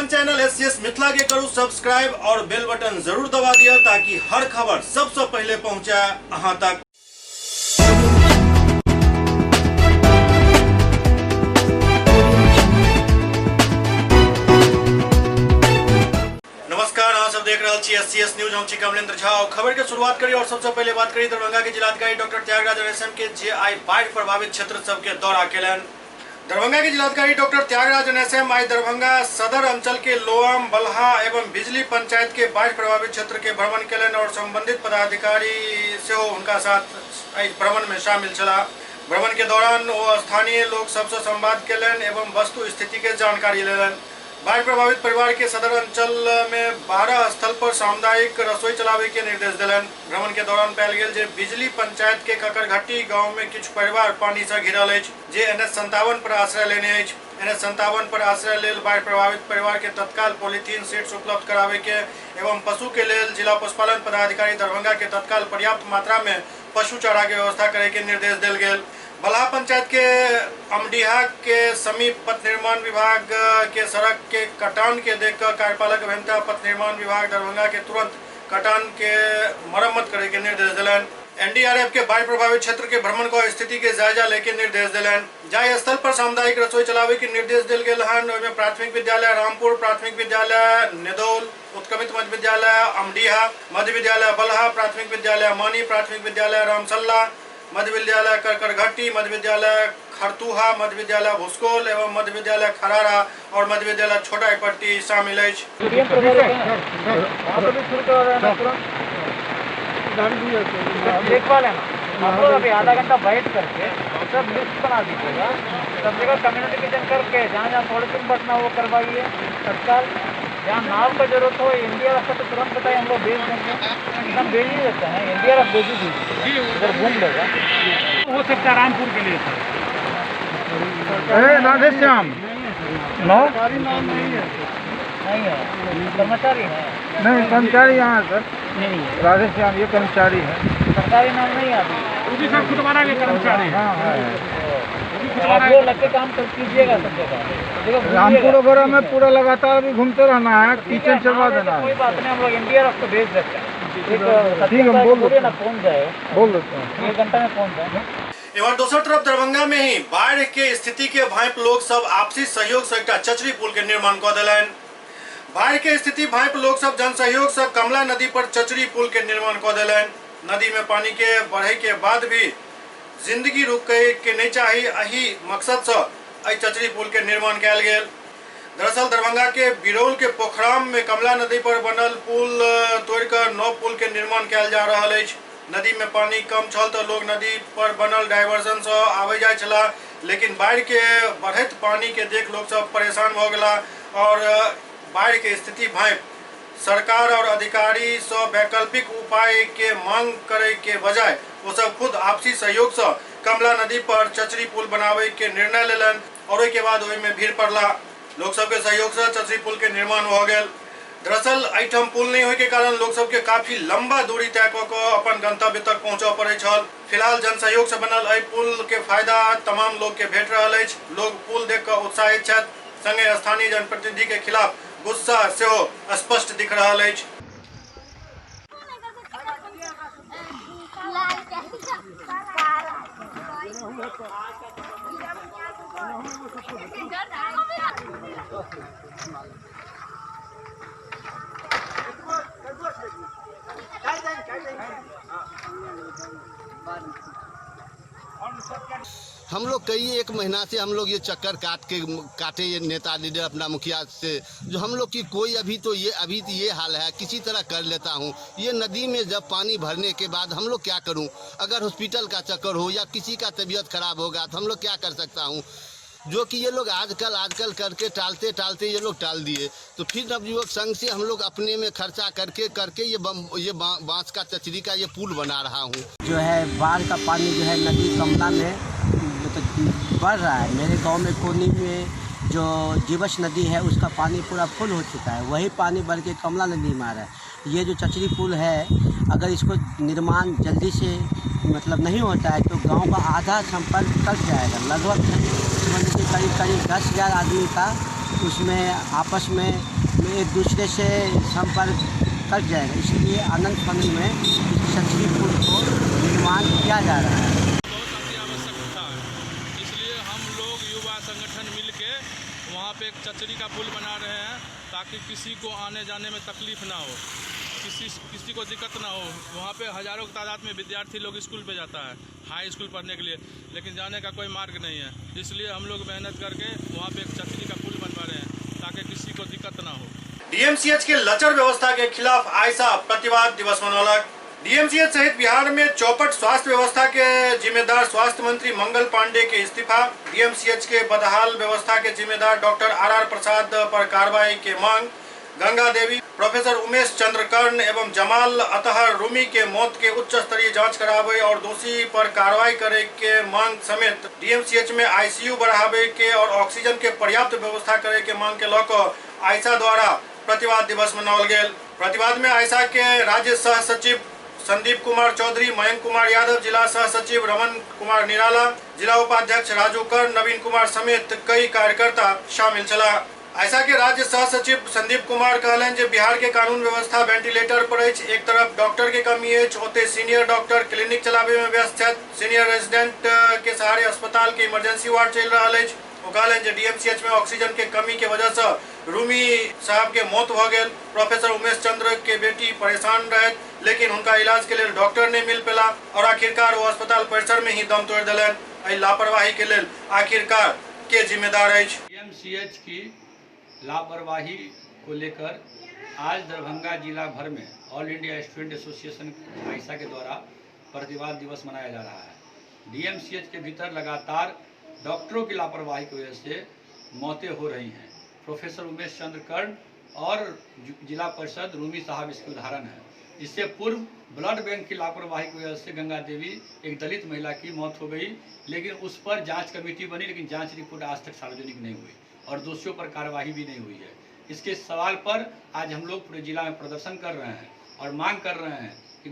अपन channel SCS Mithila के करू subscribe और बेल बटन जरूर दबा दिया ताकि हर खबर सबसे पहले पहुंचे अहां तक। नमस्कार, अहाँ सब देख रहे छी एससीएस न्यूज। हम छी कमलेंद्र झा। खबर के शुरुआत करी और सबसे पहले बात करी दरभंगा के जिलाधिकारी डॉक्टर त्यागराज NSM के जे आई बाढ़ प्रभावित क्षेत्र सबके दौरा केलन। दरभंगा के जिलाधिकारी डॉक्टर त्यागराज NSM आई दरभंगा सदर अंचल के लोअम, बलहा एवं बिजली पंचायत के बाढ़ प्रभावित क्षेत्र के भ्रमण केलन और संबंधित पदाधिकारी से उनका साथ भ्रमण में शामिल छला। भ्रमण के दौरान वो स्थानीय लोग सबसे संवाद केलन एवं वस्तु स्थिति के जानकारी लेलन। बाढ़ प्रभावित परिवार के सदर अंचल में 12 स्थल पर सामुदायिक रसोई चलावे के निर्देश दिलन। भ्रमण के दौरान पायल गेल जे बिजली पंचायत के ककरघट्टी गांव में किछु परिवार पानी से घिरल अछि जे NH57 पर आश्रय लेने अछि। NH57 पर आश्रय लेल बाढ़ प्रभावित परिवार के तत्काल पॉलीथीन सेट्स उपलब्ध करावे के एवं पशु के लेल जिला पशुपालन पदाधिकारी दरभंगा के तत्काल पर्याप्त मात्रा में पशु चारा के व्यवस्था करे के निर्देश दिल गेल। बलहा पंचायत के अमडीहा के समीप पथ निर्माण विभाग के सड़क के कटान के देखकर कार्यपालक अभियंता पथ निर्माण विभाग दरभंगा के तुरंत कटान के मरम्मत करे के निर्देश दिलन। NDRF के बाढ़ प्रभावित क्षेत्र के भ्रमण को स्थिति के जायजा लेके निर्देश दिलन। जाय स्थल पर सामुदायिक रसोई चलावे के निर्देश दिल गेल हन। ओहिमे प्राथमिक विद्यालय रामपुर, प्राथमिक विद्यालय निदौल, उत्क्रमित मध्य विद्यालय अमडीहा, मध्य विद्यालय बलहा, प्राथमिक विद्यालय मानी, प्राथमिक विद्यालय रामसल्ला, मध्य विद्यालय ककरघट्टी, मध्य विद्यालय खरतुहा, मध्य विद्यालय भुसकोल एवं मध्य विद्यालय खरारा और मध्य विद्यालय छोटा पट्टी शामिल है। देखभाल है ना, आप लोग अभी आधा घंटा बैठ करके सब लिस्ट बना दीजिएगा। सब जगह कम्युनिटी किचन करके जहाँ जहाँ पॉलिथीन बटना वो करवाइए तत्काल। जहाँ नाव का जरूरत हो NDRF तो तुरंत बताइए, हम लोग भेज देंगे। एकदम भेज ही देते हैं, NDRF भेज ही दीजिए, उधर घूम लेगा। हो सकता है रामपुर के लिए राधे श्याम नो नहीं है, कर्मचारी है नहीं, कर्मचारी यहाँ सर नहीं है, राधे श्याम ये कर्मचारी है, सरकारी नाम नहीं आती। वो भी सब खुदवाना के कर्मचारी हैं। हाँ है। आप लोग लग के काम कर कीजिएगा सब जगह। रामपुर वगैरह में पूरा लगातार भी घूमते रहना है, किचन चलवा देना कोई है। बात नहीं, हम लोग NDRF को भेज देते हैं। ठीक है, बोल देते ना, पहुँच जाए, बोल देते हैं 1 घंटा में पहुँच जाए। एवं दोसर तरफ दरभंगा में ही बाढ़ के स्थिति के भांप लोग सब आपसी सहयोग से एक चचरी पुल के निर्माण कऽ देलनि। बाढ़ के स्थिति भांप लोग सब जन सहयोग से कमला नदी पर चचरी पुल के निर्माण कऽ देलनि। नदी में पानी के बढ़े के बाद भी जिंदगी रुके के नहीं चाहिए, एही मकसद से एहि चचरी पुल के निर्माण कयल गेल। दरअसल दरभंगा के बिरौल के पोखराम में कमला नदी पर बनल पुल तोड़कर नव पुल के निर्माण कयल जा रहल अछि। नदी में पानी कम छल तो लोग नदी पर बनल डायवर्जन से आवे जाय छला, लेकिन बाढ़ के बढ़त पानी के देख लोग सब परेशान भ गेला और बाढ़ के स्थिति भांप सरकार और अधिकारी से वैकल्पिक उपाय के मांग करे के बजाय वो सब खुद आपसी सहयोग से कमला नदी पर चचरी पुल बनावे के निर्णय लेलन और ओहि के बाद ओहि में भीड़ पड़ला। लोग सब के सहयोग से चचरी पुल के निर्माण हो गेल। दरअसल एहिठाम पुल नहीं होय के कारण लोग सब के काफी लंबा दूरी तय कऽ के अपन गंतव्य तक पहुँचऽ पड़ै छल। फिलहाल जन सहयोग से बनल एहि पुल के फायदा तमाम लोग के भेट रहल अछि। लोग पुल देख कऽ उत्साहित छथि, संगे स्थानीय जनप्रतिनिधि के खिलाफ गुस्सा सेहो स्पष्ट दिख रहल अछि। हम लोग कई 1 महीना से हम लोग ये चक्कर काटे ये नेता लीडर अपना मुखिया से, जो हम लोग की कोई अभी तो ये हाल है, किसी तरह कर लेता हूँ। ये नदी में जब पानी भरने के बाद हम लोग क्या करूँ? अगर हॉस्पिटल का चक्कर हो या किसी का तबीयत खराब होगा तो हम लोग क्या कर सकता हूँ? जो कि ये लोग आजकल करके टालते ये लोग टाल दिए। तो फिर नवयुवक संघ से हम लोग अपने में खर्चा करके ये बांस का चचरी का ये पुल बना रहा हूँ। जो है बाढ़ का पानी जो है नदी कमला में तो बढ़ रहा है। मेरे गांव में कोनी में जो जीवछ नदी है उसका पानी पूरा फुल हो चुका है, वही पानी बढ़ के कमला नदी में आ रहा है। ये जो चचरी पुल है, अगर इसको निर्माण जल्दी से मतलब नहीं होता है तो गांव का आधा संपर्क कट जाएगा। लगभग करीब 10,000 आदमी का उसमें आपस में एक दूसरे से संपर्क कट जाएगा। इसलिए आनंद फानंद में इस छतरी पुल को निर्माण किया जा रहा है। बहुत अति आवश्यकता है, इसलिए हम लोग युवा संगठन मिल के वहाँ पे एक चचरी का पुल बना रहे हैं ताकि किसी को आने जाने में तकलीफ ना हो, किसी को दिक्कत ना हो। वहाँ पे हज़ारों की तादाद में विद्यार्थी लोग स्कूल पे जाता है, हाई स्कूल पढ़ने के लिए, लेकिन जाने का कोई मार्ग नहीं है। इसलिए हम लोग मेहनत करके वहाँ पे एक चचरी का पुल बनवा रहे हैं ताकि किसी को दिक्कत ना हो। डीएमसीएच के लचर व्यवस्था के खिलाफ आयशा प्रतिवाद दिवस मनौलक। डीएमसीएच सहित बिहार में चौपट स्वास्थ्य व्यवस्था के जिम्मेदार स्वास्थ्य मंत्री मंगल पांडे के इस्तीफा, डीएमसीएच के बदहाल व्यवस्था के जिम्मेदार डॉक्टर आर प्रसाद पर कार्रवाई के मांग, गंगा देवी, प्रोफेसर उमेश चंद्र कर्ण एवं जमाल अतहर रूमी के मौत के उच्च स्तरीय जांच करावे और दोषी पर कार्रवाई करे के मांग समेत डीएमसीएच में आईसीयू बढ़ावे के और ऑक्सीजन के पर्याप्त व्यवस्था करे के मांग के लौकर आयशा द्वारा प्रतिवाद दिवस मनाओल गेल। प्रतिवाद में आयशा के राज्य सह सचिव संदीप कुमार चौधरी, मयंक कुमार यादव, जिला सह सचिव रमन कुमार निराला, जिला उपाध्यक्ष राजू कर, नवीन कुमार समेत कई कार्यकर्ता शामिल छला। आयशा के राज्य सह सचिव संदीप कुमार कहलन जे बिहार के कानून व्यवस्था वेंटिलेटर पर अछि। एक तरफ डॉक्टर के कमी अछि, ओते सीनियर डॉक्टर क्लिनिक चलावे में व्यस्त छथि। सीनियर रेजिडेंट के सहारे अस्पताल के इमरजेंसी वार्ड चल रहा अछि। वो कहलन जे डीएमसीएच में ऑक्सीजन के कमी के वजह से रूमी साहब के मौत भ गेल। प्रोफेसर उमेश चंद्र के बेटी परेशान रहे, लेकिन उनका इलाज के लिए डॉक्टर नहीं मिल पेला और आखिरकार वो अस्पताल परिसर में ही दम तोड़ दिलन। एहि लापरवाही के लिए आखिरकार के जिम्मेदार अछि? डीएमसीएच की लापरवाही को लेकर आज दरभंगा जिला भर में all India student association Ayesha के द्वारा प्रतिवाद दिवस मनाया जा रहा है। डीएमसीएच के भीतर लगातार डॉक्टरों की लापरवाही की वजह से मौतें हो रही हैं। प्रोफेसर उमेश चंद्र कर्ण और जिला परिषद रूमी साहब इसके उदाहरण है। इससे पूर्व ब्लड बैंक की लापरवाही की वजह से गंगा देवी एक दलित महिला की मौत हो गई, लेकिन उस पर जांच कमेटी बनी, लेकिन जांच रिपोर्ट आज तक सार्वजनिक नहीं हुई और दोषियों पर कार्रवाई भी नहीं हुई है। इसके सवाल पर आज हम लोग पूरे जिला में प्रदर्शन कर रहे हैं और मांग कर रहे हैं कि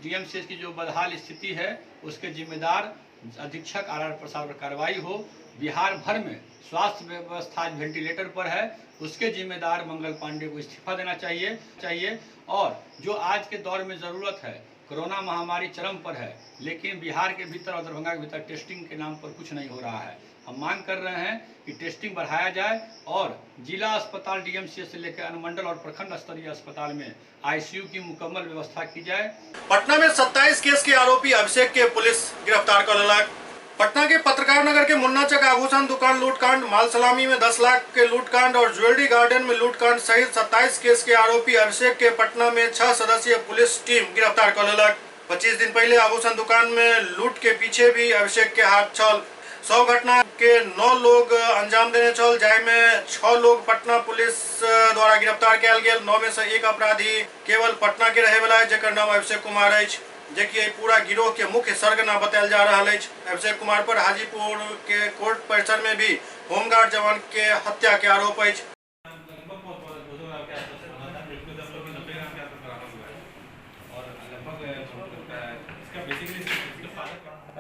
डीएमसीएच की जो बदहाल स्थिति है उसके जिम्मेदार अधीक्षक आर प्रसाद पर कार्रवाई हो। बिहार भर में स्वास्थ्य व्यवस्था वेंटिलेटर पर है, उसके जिम्मेदार मंगल पांडे को इस्तीफा देना चाहिए। और जो आज के दौर में ज़रूरत है, कोरोना महामारी चरम पर है, लेकिन बिहार के भीतर और दरभंगा के भीतर टेस्टिंग के नाम पर कुछ नहीं हो रहा है। हम मांग कर रहे हैं कि टेस्टिंग बढ़ाया जाए और जिला अस्पताल डीएमसीएच से लेकर अनुमंडल और प्रखंड स्तरीय अस्पताल में आईसीयू की मुकम्मल व्यवस्था की जाए। पटना में 27 केस के आरोपी अभिषेक के पुलिस गिरफ्तार कर लेलक। पटना के पत्रकार नगर के मुन्नाचक आभूषण दुकान लूटकांड, माल सलामी में 10 लाख के लूटकांड और ज्वेलरी गार्डन में लूटकांड सहित 27 केस के आरोपी अभिषेक के पटना में 6 सदस्यीय पुलिस टीम गिरफ्तार कर लेलक। 25 दिन पहले आभूषण दुकान में लूट के पीछे भी अभिषेक के हाथ छल। 100 घटना के 9 लोग अंजाम देने छल, जाहिमे 6 लोग पटना पुलिस द्वारा गिरफ्तार किया गेल। 9 में से एक अपराधी केवल पटना के रहे वाला है, जेकर नाम अभिषेक कुमार अछि, जेकि पूरा गिरोह के मुख्य सरगना बतायल जा रहा है। अभिषेक कुमार पर हाजीपुर के कोर्ट परिसर में भी होमगार्ड जवान के हत्या के आरोप है।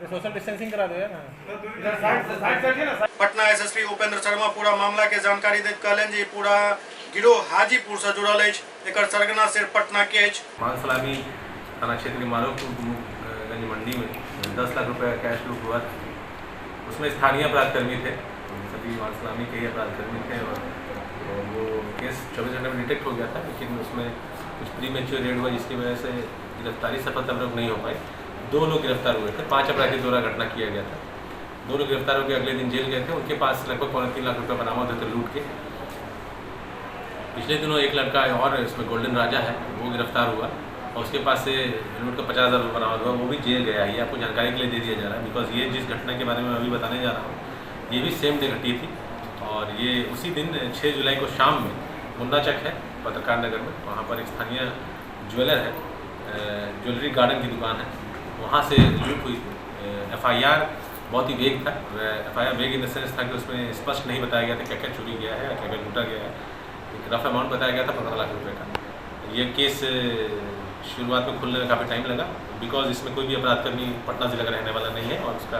सोशल डिस्टेंसिंग करा दो ना। पटना एसएसपी उपेंद्र शर्मा पूरा मामला के जानकारी देत कहलन जे पूरा गिरोह हाजीपुर से जुड़ल है, एकर सरगना सिर्फ पटना के है। माल सलामी थाना क्षेत्र के मारूफगंज मंडी में 10 लाख रुपए कैश लूट हुआ था। उसमें स्थानीय अपराधकर्मी थे, सभी माल सलामी के ही अपराधकर्मी थे और वो केस 24 घंटे में डिटेक्ट हो गया था, लेकिन उसमें कुछ प्री मैच्योर रेड हुआ जिसकी वजह से गिरफ्तारी सफलतापूर्वक नहीं हो पाई। 2 लोग गिरफ्तार हुए थे, 5 अपराधी द्वारा घटना किया गया था। 2 लोग गिरफ्तार होकर अगले दिन जेल गए थे। उनके पास लगभग 3.25 लाख रुपये बरामद होते लूट के। पिछले दिनों एक लड़का और इसमें गोल्डन राजा है, वो गिरफ्तार हुआ और उसके पास से लूट का 50,000 रुपये बरामद हुआ, वो भी जेल गया। ये आपको जानकारी के लिए दे दिया जा रहा है, बिकॉज ये जिस घटना के बारे में अभी बताने जा रहा हूँ ये भी सेम डे घटी थी और ये उसी दिन 6 जुलाई को शाम में मुन्नाचक है पत्रकार नगर में, वहाँ पर एक स्थानीय ज्वेलर है, ज्वेलरी गार्डन की दुकान है, वहाँ से लूट हुई थी। एफआईआर बहुत ही वेग था। एफआईआर वेग इन द सेंस था कि उसमें स्पष्ट नहीं बताया गया था क्या क्या चोरी गया है, क्या क्या लूटा गया है। एक रफ अमाउंट बताया गया था 15 लाख रुपये का। ये केस शुरुआत में खुलने में काफ़ी टाइम लगा, बिकॉज इसमें कोई भी अपराधकर्मी पटना जिला का रहने वाला नहीं है और उसका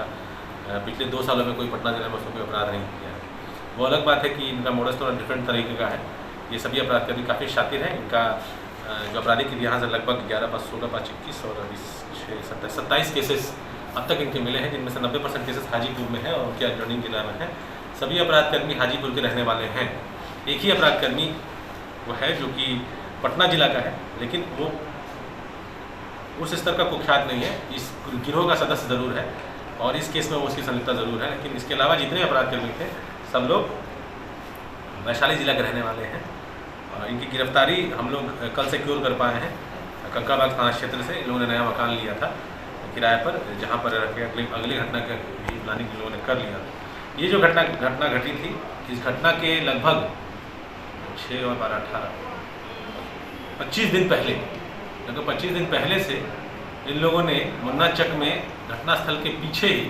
पिछले 2 सालों में कोई पटना जिला में उसने कोई अपराध नहीं किया है। वो अलग बात है कि इनका मोडस थोड़ा डिफरेंट तरीके का है। ये सभी अपराधकर्मी काफ़ी शातिर हैं। इनका जो आपराधिक इतिहास है लगभग 11 + 16 + 21 और 20 6 27 केसेस अब तक इनके मिले हैं, जिनमें से 90% केसेस हाजीपुर में है और उनके एडजॉइनिंग जिला में है। सभी अपराधकर्मी हाजीपुर के रहने वाले हैं। एक ही अपराधकर्मी वो है जो कि पटना जिला का है, लेकिन वो उस स्तर का कुख्यात नहीं है। इस गिरोह का सदस्य ज़रूर है और इस केस में वो उसकी संलिप्तता ज़रूर है, लेकिन इसके अलावा जितने अपराधकर्मी थे सब लोग वैशाली जिला के रहने वाले हैं। इनकी गिरफ्तारी हम लोग कल सिक्योर कर पाए हैं। कंकड़बाग थाना क्षेत्र से इन लोगों ने नया मकान लिया था किराए पर, जहां पर अगली घटना की भी प्लानिंग इन लोगों ने कर लिया। ये जो घटना घटी थी, इस घटना के लगभग 6 और 12 18 25 दिन पहले, लगभग 25 दिन पहले से इन लोगों ने मुन्ना चक में घटनास्थल के पीछे ही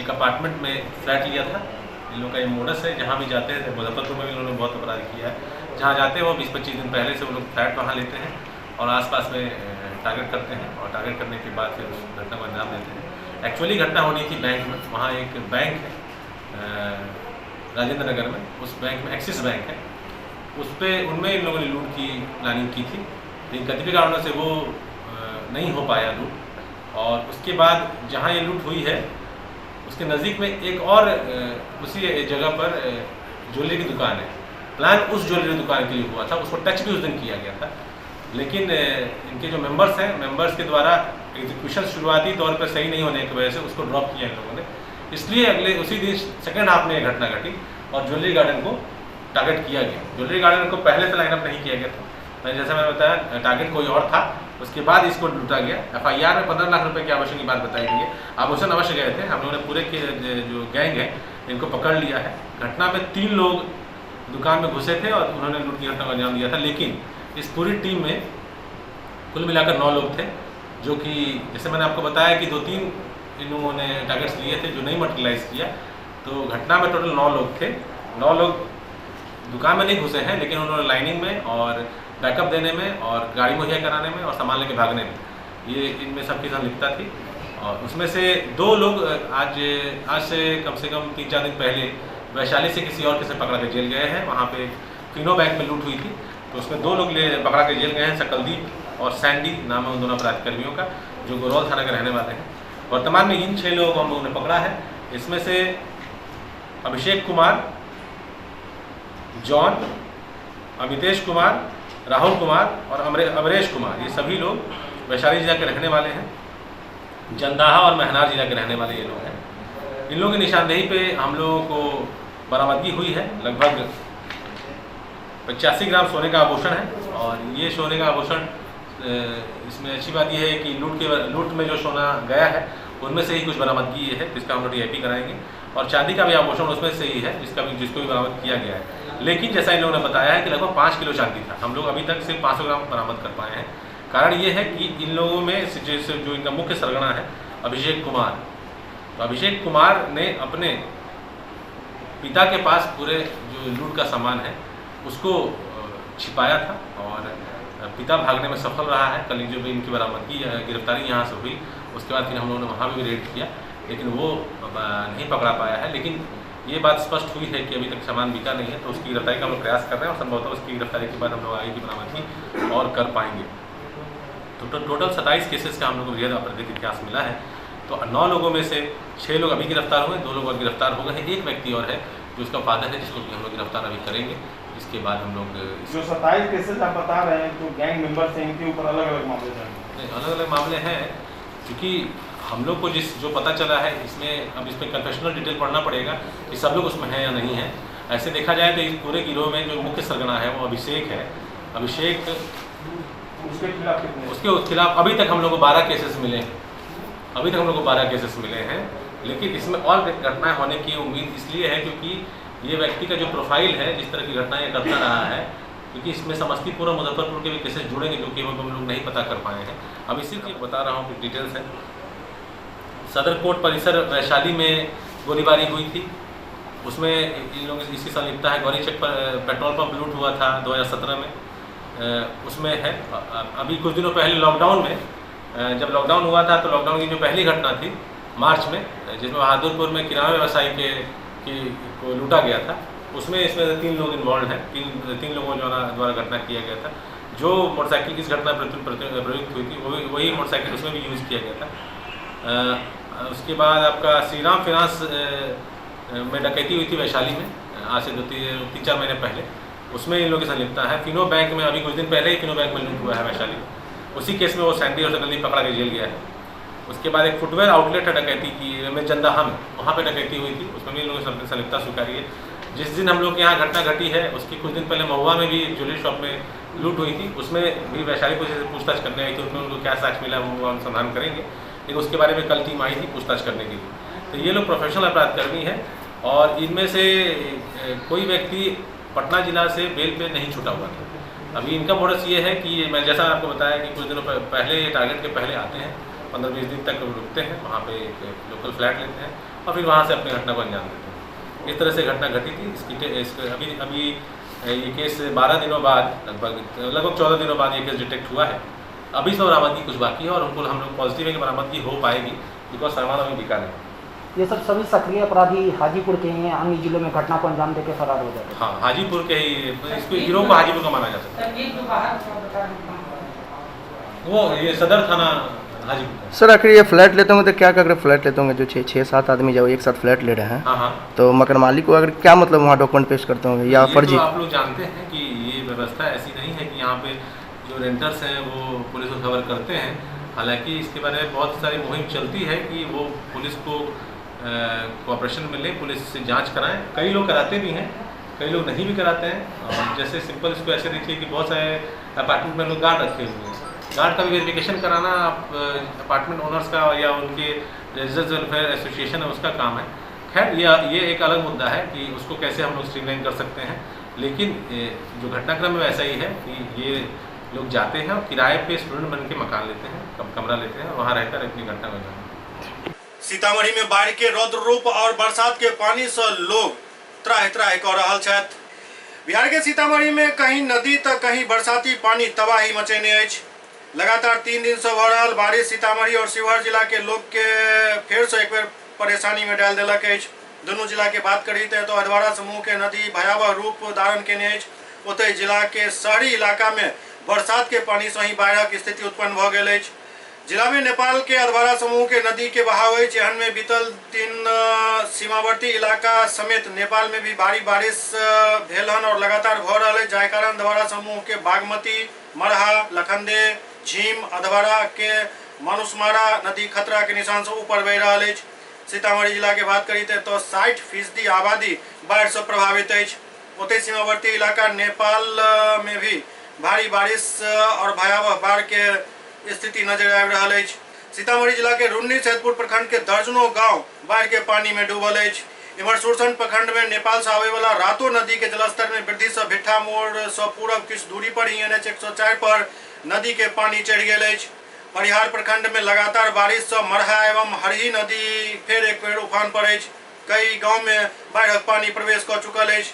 एक अपार्टमेंट में फ्लैट लिया था। इन लोगों का ये मोडस है, जहाँ भी जाते हैं, मुजफ्फरपुर में भी इन्होंने बहुत अपराध किया है। जहाँ जाते हैं वो 20-25 दिन पहले से वो लोग फ्लैट वहाँ लेते हैं और आसपास में टारगेट करते हैं और टारगेट करने के बाद फिर उस घटना को अंजाम देते हैं। एक्चुअली घटना होनी थी बैंक में। वहाँ एक बैंक है राजेंद्र नगर में, उस बैंक में एक्सिस बैंक है, उस पर उनमें इन लोगों ने लूट की प्लानिंग की थी, लेकिन कतिपय कारणों से वो नहीं हो पाया लूट। और उसके बाद जहाँ ये लूट हुई है उसके नज़दीक में एक और उसी जगह पर ज्वेलरी की दुकान है। प्लान उस ज्वेलरी दुकान के लिए हुआ था, उसको टच भी उस दिन किया गया था, लेकिन इनके जो मेंबर्स हैं, मेंबर्स के द्वारा एग्जीक्यूशन शुरुआती तौर पर सही नहीं होने की वजह से उसको ड्रॉप किया इन लोगों ने। इसलिए उसी दिन सेकेंड हाफ में ये घटना घटी और ज्वेलरी गार्डन को टारगेट किया गया। ज्वेलरी गार्डन को पहले से लाइनअप नहीं किया गया था, जैसा मैंने बताया टारगेट कोई और था, उसके बाद इसको लूटा गया। FIR में 15 लाख रुपए के आभूषण की बात बताई गई है। आभूषण अवश्य गए थे, हम लोगों ने पूरे के जो गैंग है इनको पकड़ लिया है। घटना में 3 लोग दुकान में घुसे थे और उन्होंने लूट की घटना को अंजाम दिया था, लेकिन इस पूरी टीम में कुल मिलाकर 9 लोग थे, जो कि जैसे मैंने आपको बताया कि 2-3 इन लोगों ने टारगेट्स लिए थे जो नहीं मटेरियलाइज किया। तो घटना में टोटल 9 लोग थे। 9 लोग दुकान में नहीं घुसे हैं, लेकिन उन्होंने लाइनिंग में और बैकअप देने में और गाड़ी मुहैया कराने में और सामान लेके भागने में, ये इनमें सबकी संलिप्तता थी। और उसमें से 2 लोग आज से कम 3-4 दिन पहले वैशाली से किसी और से पकड़ा के जेल गए हैं। वहाँ पे फिनो बैंक में लूट हुई थी, तो उसमें 2 लोग पकड़ा के जेल गए हैं, सकलदीप और सैंडी नाम है उन दोनों अपराधकर्मियों का, जो गोरौल थाना के रहने वाले हैं। वर्तमान में इन 6 लोगों को हम लोगों ने पकड़ा है। इसमें से अभिषेक कुमार, जॉन, अमितेश कुमार, राहुल कुमार और अमरेश कुमार, ये सभी लोग वैशाली जिला के रहने वाले हैं। जंदाहा और महनार जिला के रहने वाले ये लोग हैं। इन लोगों की निशानदेही पे हम लोगों को बरामदगी हुई है। लगभग 85 ग्राम सोने का आभूषण है और ये सोने का आभूषण, इसमें अच्छी बात यह है कि लूट में जो सोना गया है उनमें से ही कुछ बरामदगी ये है, जिसका हम लोग DIP कराएंगे। और चांदी का भी आभूषण उसमें से ही है, जिसको भी बरामद किया गया है। लेकिन जैसा इन लोगों ने बताया है कि लगभग 5 किलो चांदी था। हम लोग अभी तक सिर्फ 500 ग्राम बरामद कर पाए हैं। कारण ये है कि इन लोगों में से जो इनका मुख्य सरगना है अभिषेक कुमार, तो अभिषेक कुमार ने अपने पिता के पास पूरे जो लूट का सामान है उसको छिपाया था और पिता भागने में सफल रहा है। कल जो भी इनकी बरामदगी गिरफ्तारी यहाँ से हुई, उसके बाद फिर हम लोगों ने वहाँ भी रेड किया, लेकिन वो नहीं पकड़ा पाया है। लेकिन ये बात स्पष्ट हुई है कि अभी तक सामान बिका नहीं है, तो उसकी गिरफ्तारी का हम लोग प्रयास कर रहे हैं और संभवतः उसकी गिरफ्तारी के बाद हम लोग आगे की बरामदगी और कर पाएंगे। तो टोटल 27 केसेस का हम लोग को वृहद आपराधिक इतिहास मिला है। तो 9 लोगों में से 6 लोग अभी गिरफ्तार हुए, 2 लोग और गिरफ्तार हो गए हैं। एक व्यक्ति और है जो उसका फादर है, जिसको भी हम लोग गिरफ्तार अभी करेंगे। इसके बाद हम लोग जो 27 केसेस आप बता रहे हैं, तो गैंग मेंबर्स हैं, इनके ऊपर अलग अलग मामले हैं। अलग अलग मामले हैं, क्योंकि हम लोग को जो पता चला है इसमें अब इसमें कन्फेशनल डिटेल पढ़ना पड़ेगा कि सब लोग उसमें हैं या नहीं हैं। ऐसे देखा जाए तो इस पूरे गिरोह में जो मुख्य सरगना है वो अभिषेक है। अभिषेक उसके खिलाफ अभी तक हम लोग को 12 केसेस मिले हैं। अभी तक हम लोग को 12 केसेस मिले हैं, लेकिन इसमें और घटनाएं होने की उम्मीद इसलिए है क्योंकि ये व्यक्ति का जो प्रोफाइल है, जिस तरह की घटनाएं करता रहा है, क्योंकि इसमें समस्तीपुर और मुजफ्फरपुर के भी केसेस जुड़ेंगे जो कि हम लोग नहीं पता कर पाए हैं। अब इसी की बता रहा हूँ कि डिटेल्स है। सदर कोर्ट परिसर वैशाली में गोलीबारी हुई थी, उसमें इन लोगों की इसकी संलिप्तता है। गौरी चेक पर पेट्रोल पंप लूट हुआ था 2017 में, उसमें है। अभी कुछ दिनों पहले लॉकडाउन में, जब लॉकडाउन हुआ था तो लॉकडाउन की जो पहली घटना थी मार्च में, जिसमें बहादुरपुर में किराना व्यवसायी के को लूटा गया था, उसमें इसमें 3 लोग इन्वॉल्व हैं। तीन लोगों द्वारा घटना किया गया था। जो मोटरसाइकिल की घटना प्रयुक्त हुई थी वही मोटरसाइकिल उसमें भी यूज़ किया गया था। उसके बाद आपका श्रीराम फाइनेंस में डकैती हुई थी वैशाली में, आज से 3-4 महीने पहले, उसमें इन लोगों की संलिप्तता है। फिनो बैंक में अभी कुछ दिन पहले ही फिनो बैंक में लूट हुआ है वैशाली में, उसी केस में वो सैंडी और सकल्दी पकड़ा के जेल गया है। उसके बाद एक फुटवेयर आउटलेट है डकैती की में जंदाहा में, वहाँ पे डकैती हुई थी, उसमें भी इन लोगों की संलिप्तता स्वीकारी है। जिस दिन हम लोग के यहाँ घटना घटी है उसके कुछ दिन पहले महुआ में भी ज्वेलरी शॉप में लूट हुई थी, उसमें भी वैशाली पुलिस से पूछताछ करने आई थी। उसमें उनको क्या साक्ष्य मिला वो अनुसंधान करेंगे, लेकिन उसके बारे में कल टीम आई थी पूछताछ करने के लिए। तो ये लोग प्रोफेशनल अपराधकर्मी हैं और इनमें से कोई व्यक्ति पटना जिला से बेल पे नहीं छूटा हुआ था। अभी इनका मोडस ये है कि मैं जैसा आपको बताया कि कुछ दिनों पहले टारगेट के पहले आते हैं, 15-20 दिन तक रुकते हैं, वहाँ पे एक लोकल फ्लैट लेते हैं और फिर वहाँ से अपनी घटना को अंजाम देते हैं। इस तरह से घटना घटी थी। अभी ये केस 12 दिनों बाद, लगभग 14 दिनों बाद ये केस डिटेक्ट हुआ है। अभी इसमें बरामदगी कुछ बाकी है और उनको हम लोग पॉजिटिव है कि बरामदगी हो पाएगी, बिकॉज सामान अभी बिका नहीं। ये सब सभी सक्रिय अपराधी हाजीपुर के हैं, अन्य जिलों में घटना को अंजाम देकर फरार हो जाते हैं। हाँ, हाजीपुर के ही इसको गिरोह को हाजीपुर का माना जा सकता है। वो ये सदर थाना हाजीपुर। सर आखिर ये फ्लैट लेते होंगे तो क्या अगर फ्लैट लेते होंगे जो 6-7 आदमी जाओ एक साथ फ्लैट ले रहे हैं, हाँ, तो मकान मालिक को अगर क्या मतलब वहाँ डॉक्यूमेंट पेश करते होंगे या फर्जी? तो आप लोग जानते हैं कि ये व्यवस्था ऐसी नहीं है कि यहाँ पे जो रेंटर्स हैं वो पुलिस को खबर करते हैं। हालांकि इसके बारे में बहुत सारी मुहिम चलती है कि वो पुलिस को कोऑपरेशन में लें, पुलिस से जांच कराएं। कई लोग कराते भी हैं, कई लोग नहीं भी कराते हैं। और जैसे सिंपल इसको ऐसे देखिए कि बहुत सारे अपार्टमेंट में लोग गार्ड रखे हुए हैं, गार्ड का भी वेरिफिकेशन कराना अपार्टमेंट ओनर्स का या उनके रेजिडेंस वेलफेयर एसोसिएशन है उसका काम है। खैर ये एक अलग मुद्दा है कि उसको कैसे हम लोग स्ट्रीमलाइन कर सकते हैं, लेकिन जो घटनाक्रम में वैसा ही है कि ये लोग जाते हैं और किराए पे स्टूडेंट बन के मकान लेते हैं, कमरा लेते हैं और वहाँ रहकर अपनी घटना को जाते हैं। सीतामढ़ी में बाढ़ के रौद्र रूप और बरसात के पानी से लोग त्राहि त्राहि कऽ रहल छथि। बिहार के सीतामढ़ी में कहीं नदी तो कहीं बरसाती पानी तबाही मचेने अछि। लगातार 3 दिन से भऽ रहल बारिश सीतामढ़ी और शिवहर जिला के लोग के फेर से एक बेर परेशानी में डाल देलक अछि। दुनू जिला के बात करी तो अधवारा समूह के नदी भयावह रूप धारण केने अछि। ओतहि जिला के शहरी इलाका में बरसात के पानी से ही बाढ़क स्थिति उत्पन्न भऽ गेल अछि। जिला में नेपाल के अधवारा समूह के नदी के बहाव अछि। एहन में बीतल दिन सीमावर्ती इलाका समेत नेपाल में भी भारी बारिश भेल हन और लगातार भऽ रहल अछि, जाहि कारण अधवारा समूह के बागमती, मरहा, लखनदे, झीम, अधवारा के मानुषमारा नदी खतरा के निशान से ऊपर बहि रहल अछि। सीतामढ़ी जिला के बात करी तो 60% आबादी बाढ़ से प्रभावित अछि। ओतहि सीमावर्ती इलाका नेपाल में भी भारी बारिश और भयावह बाढ़ के स्थिति नजर आबि रहल अछि। सीतामढ़ी जिला के रुन्नी सैदपुर प्रखंड के दर्जनों गांव बाढ़ के पानी में डूबल अछि। इमहर सुरसंड प्रखंड में नेपाल से आवे वाला रातो नदी के जलस्तर में वृद्धि से भिट्ठा मोड़ से पूरब किछु दूरी पर ही NH 104 पर नदी के पानी चढ़ि गेल अछि। परिहार प्रखंड में लगातार बारिश से मरहा एवं हरही नदी फेर एक बेर उफान पर अछि। कई गांव में बाढ़क पानी प्रवेश कऽ चुकल अछि।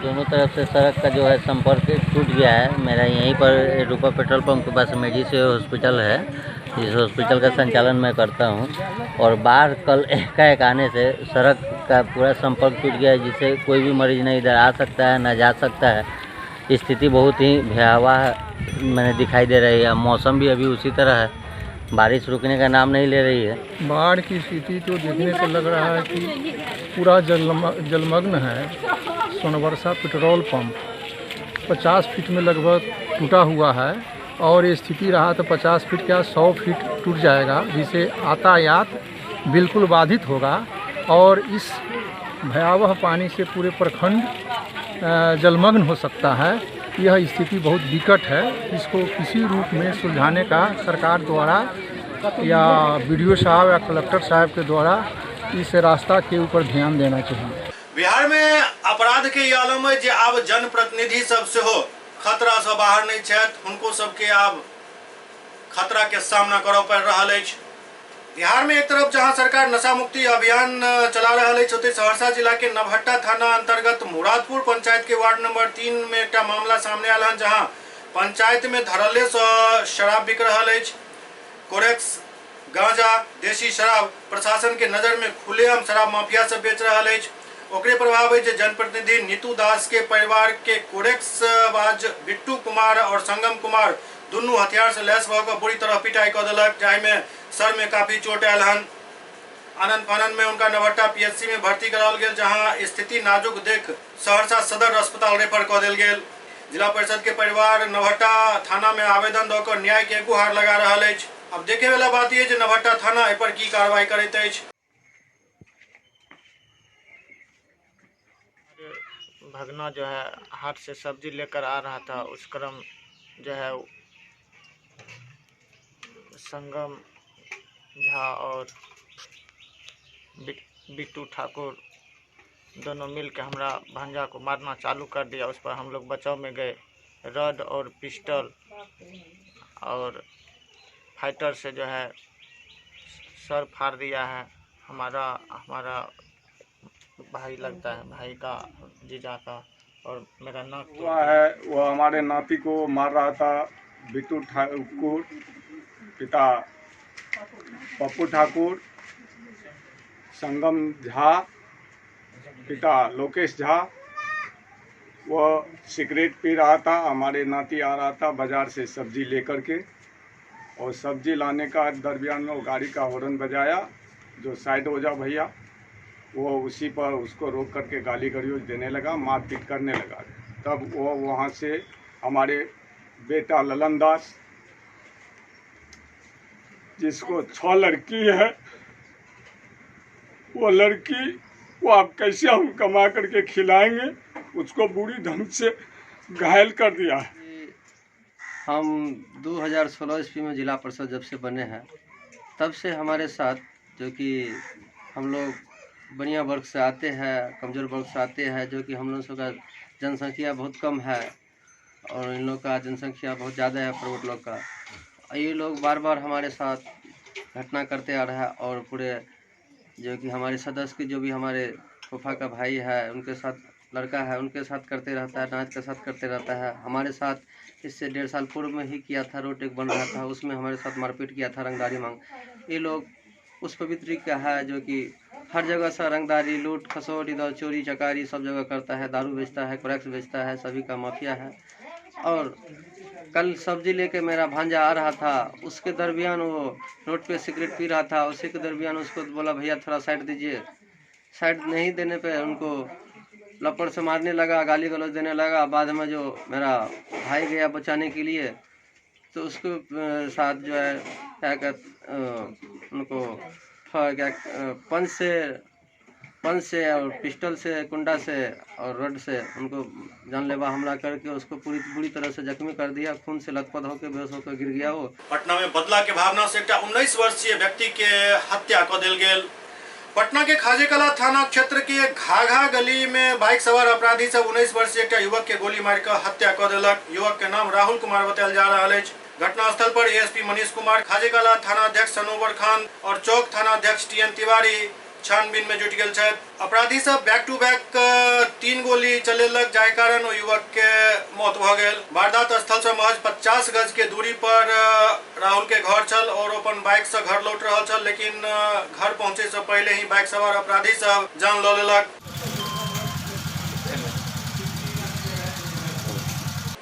दोनों तरफ से सड़क का जो है संपर्क टूट गया है। मेरा यहीं पर रूपा पेट्रोल पंप के पास मेडिस हॉस्पिटल है, इस हॉस्पिटल का संचालन मैं करता हूं। और बाढ़ कल एकाएक आने से सड़क का पूरा संपर्क टूट गया है, जिससे कोई भी मरीज न इधर आ सकता है न जा सकता है। स्थिति बहुत ही भयावह मैंने दिखाई दे रही है। मौसम भी अभी उसी तरह है, बारिश रुकने का नाम नहीं ले रही है। बाढ़ की स्थिति तो देखने से लग रहा है कि पूरा जलमग्न है। सोनबरसा पेट्रोल पंप 50 फीट में लगभग टूटा हुआ है और ये स्थिति रहा तो 50 फीट क्या 100 फीट टूट जाएगा, जिससे यातायात बिल्कुल बाधित होगा। और इस भयावह पानी से पूरे प्रखंड जलमग्न हो सकता है। यह स्थिति बहुत विकट है। इसको किसी रूप में सुलझाने का सरकार द्वारा या BDO साहब या कलेक्टर साहब के द्वारा इस रास्ता के ऊपर ध्यान देना चाहिए। बिहार में अपराध के आलम है जे आब जनप्रतिनिधि सब से हो खतरा से बाहर नहीं छथि। उनको सबके आब खतरा के सामना करऽ पड़ि रहल अछि। बिहार में एक तरफ जहां सरकार नशा मुक्ति अभियान चला रहा है, ओते सहरसा जिला के नवहट्टा थाना अंतर्गत मुरादपुर पंचायत के वार्ड नंबर 3 में एक मामला सामने आयल है, जहां पंचायत में धरल्ले शराब बिक रहा है। कोरेक्स, गांजा, देसी शराब प्रशासन के नजर में खुलेआम शराब माफिया से बेच रहा है। ओकरे प्रभाव है जनप्रतिनिधि नीतू दास के परिवार के कोरेक्स बाज बिट्टू कुमार और संगम कुमार दुनू हथियार से लैस होकर बुरी तरह पिटाई कर दिलक, जाहि सर में काफी चोट आयल हन। आनंद फानन में उनका नवहट्टा पीएचसी में भर्ती कराल गेल, जहां स्थिति नाजुक देख सहरसा सदर अस्पताल रेफर कर दिल गेल। जिला परिषद के परिवार नवहट्टा थाना में आवेदन दकर न्याय के गुहार लगा रहा है। अब देखे वाला बात यह नवहट्टा थाना एहि पर की कार्रवाई करैत अछि। भगना जो है हाट से सब्जी लेकर आ रहा था, उस क्रम जो है संगम झा और बिट्टू ठाकुर दोनों मिलकर हमारा भांजा को मारना चालू कर दिया। उस पर हम लोग बचाव में गए, रड और पिस्टल और फाइटर से जो है सर फाड़ दिया है। हमारा भाई लगता है, भाई का जीजा का, और मेरा नाक हुआ है। वो हमारे नाती को मार रहा था। बिट्टू ठाकुर, पिता पप्पू ठाकुर, संगम झा, पिता लोकेश झा, वो सिगरेट पी रहा था। हमारे नाती आ रहा था बाजार से सब्जी लेकर के, और सब्जी लाने का दरमियान में वो गाड़ी का हॉर्न बजाया, जो साइड हो जाओ भैया। वो उसी पर उसको रोक करके गाली गलौज देने लगा, मारपीट करने लगा। तब वो वहाँ से हमारे बेटा ललन दास, जिसको 6 लड़की है, वो लड़की को आप कैसे हम कमा करके खिलाएंगे, उसको बुरी ढंग से घायल कर दिया है। हम 2016 ईस्वी में जिला परिषद जब से बने हैं, तब से हमारे साथ, जो कि हम लोग बढ़िया वर्ग से आते हैं, कमज़ोर वर्ग से आते हैं, जो कि हम लोग का जनसंख्या बहुत कम है और इन लोग का जनसंख्या बहुत ज़्यादा है प्रवट लोग का। ये लोग बार बार हमारे साथ घटना करते आ रहा है, और पूरे जो कि हमारे सदस्य के जो भी हमारे फूफा का भाई है, उनके साथ लड़का है, उनके साथ करते रहता है, नाच के साथ करते रहता है। हमारे साथ इससे 1.5 साल पूर्व में ही किया था, रोड एक बन रहा था, उसमें हमारे साथ मारपीट किया था, रंगदारी मांग। ये लोग उस पवित्र का है जो कि हर जगह से रंगदारी, लूट खसोट, इधर चोरी चकारी सब जगह करता है, दारू बेचता है, क्रैक्स बेचता है, सभी का माफिया है। और कल सब्जी लेके मेरा भांजा आ रहा था, उसके दरमियान वो रोड पे सिगरेट पी रहा था। उसी के दरमियान उसको बोला भैया थोड़ा साइड दीजिए। साइड नहीं देने पे उनको लपड़ से मारने लगा, गाली गलौज देने लगा। बाद में जो मेरा भाई गया बचाने के लिए, तो उसके साथ जो है क्या कहते उनको क्या पंच से और पिस्टल से, कुंडा से और रड से उनको जानलेवा हमला करके उसको बुरी तरह से जख्मी कर दिया। खून से लथपथ होकर बेहोश होकर गिर गया वो। पटना में बदला के भावना से 19 वर्षीय व्यक्ति के हत्या कर दिल गेल। पटना के खाजेकला थाना क्षेत्र के घाघा गली में बाइक सवार अपराधी सब 19 वर्षीय एक युवक के गोली मार कर हत्या कर दिलक। युवक के नाम राहुल कुमार बतायल जा रहा है। घटनास्थल पर एएसपी मनीष कुमार, खाजेकला थाना अध्यक्ष सनोवर खान और चौक थाना अध्यक्ष टीएन तिवारी छानबीन में जुट गेल छथि। अपराधी सब बैक टू बैक 3 गोली चलेलक, जाहि कारण ओ युवक के मौत भ गेल। वारदात स्थल से महज 50 गज के दूरी पर राहुल के घर छल और अपन बाइक से घर लौट रहा छल, लेकिन घर पहुंचे से पहले ही बाइक सवार अपराधी सब जान ल लेलक।